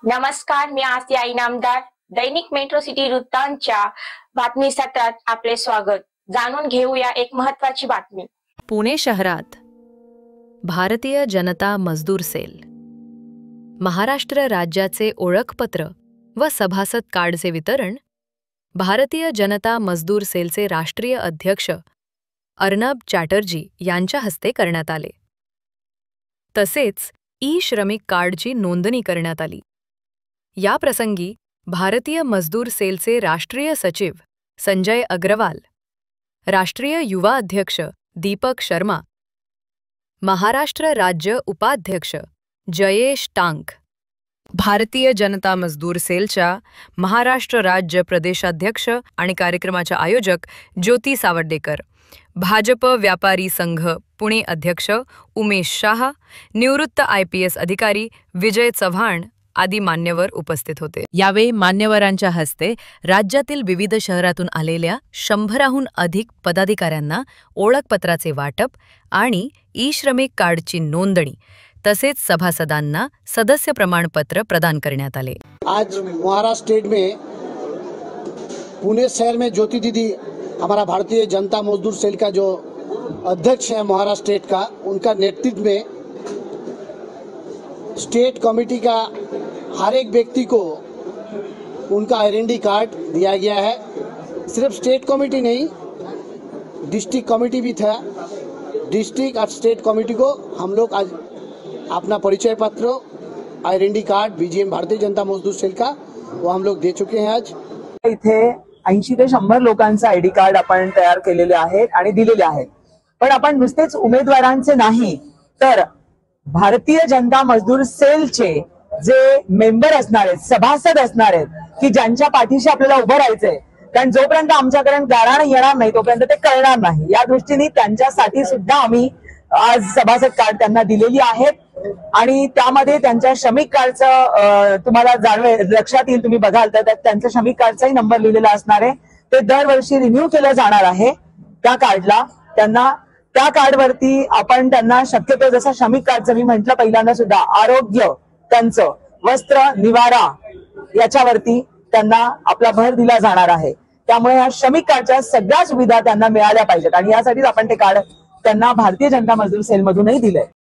नमस्कार, मी आसिया इनामदार. दैनिक metro city वृत्तांतच्या बातमी सत्रात आपले स्वागत. जाणून घेऊया एक महत्त्वाची बातमी. पुणे शहरात भारतीय जनता मजदूर सेल, महाराष्ट्र राज्याचे ओळखपत्र व सभासद कार्डचे वितरण भारतीय जनता मजदूर सेलचे राष्ट्रीय अध्यक्ष अर्नब चॅटर्जी यांच्या हस्ते करण्यात आले. तसेच ई-श्रमिक कार्डची नोंदणी करण्यात आली. या प्रसंगी भारतीय मजदूर सेलचे राष्ट्रीय सचिव संजय अग्रवाल, राष्ट्रीय युवा अध्यक्ष दीपक शर्मा, महाराष्ट्र राज्य उपाध्यक्ष जयेश टांक, भारतीय जनता मजदूर सेलच्या महाराष्ट्र राज्य प्रदेशाध्यक्ष आणि कार्यक्रमाच्या आयोजक ज्योती सावर्डेकर, भाजप व्यापारी संघ पुणे अध्यक्ष उमेश शाह, निवृत्त IPS अधिकारी विजय चव्हाण आदी मान्यवर उपस्थित होते. यावेळी मान्यवरांच्या हस्ते राज्यातील विविध शहरातून आलेल्या 100हून अधिक पदाधिकाऱ्यांना ओळखपत्राचे वाटप आणि ई-श्रमिक कार्डची नोंदणी तसेच सभासदांना सदस्य प्रमाणपत्र प्रदान करण्यात आले. आज महाराष्ट्र स्टेट में पुणे शहर में ज्योति दीदी हमारा भारतीय जनता मजदूर सेल का जो अध्यक्ष है महाराष्ट्र स्टेट का, उनका नेतृत्व में स्टेट कमेटी का हर एक व्यक्ति को उनका आइडेंटिटी कार्ड दिया गया है. सिर्फ स्टेट कमेटी नहीं, डिस्ट्रिक्ट कमेटी भी था. डिस्ट्रिक्ट और स्टेट कमेटी को हम लोग आज अपना परिचय पत्र, identity card BGM Bharatiya Janata मजदूर सेल का वो हम लोग दे चुके हैं. आज इथे 80 ते 100 लोकांचे ID कार्ड आपण तयार केलेले आहेत आणि दिलेले आहेत. पण आपण नुसतेच उमेदवारांचे नाही तर भारतीय जनता मजदूर सेलचे जे मेंबर असणार आहेत, सभासद असणार आहेत की ज्यांच्या पाठीशी आपल्याला उभं राहायचंय, कारण जोपर्यंत आमच्याकडे गाळण येणार नाही तोपर्यंत ते कळणार नाही. या दृष्टीने त्यांच्यासाठी सुद्धा आम्ही आज सभासद कार्ड त्यांना दिलेली आहेत आणि त्यामध्ये त्यांच्या श्रमिक कार्डचं तुम्हाला लक्षात येईल, तुम्ही बघाल तर त्यांच्या श्रमिक कार्डचाही नंबर लिहिलेला असणार आहे. ते दरवर्षी रिन्यू केलं जाणार आहे. त्या कार्डला त्यांना त्या कार्डवरती आपण त्यांना शक्यतो जसं श्रमिक कार्डचं मी म्हटलं पहिल्यांदा सुद्धा आरोग्य, त्यांचं वस्त्र, निवारा याच्यावरती त्यांना आपला भर दिला जाणार आहे. त्यामुळे या श्रमिक कार्डच्या सगळ्या सुविधा त्यांना मिळाल्या पाहिजेत आणि यासाठीच आपण ते कार्ड त्यांना भारतीय जनता मजदूर सेलमधूनही दिलंय.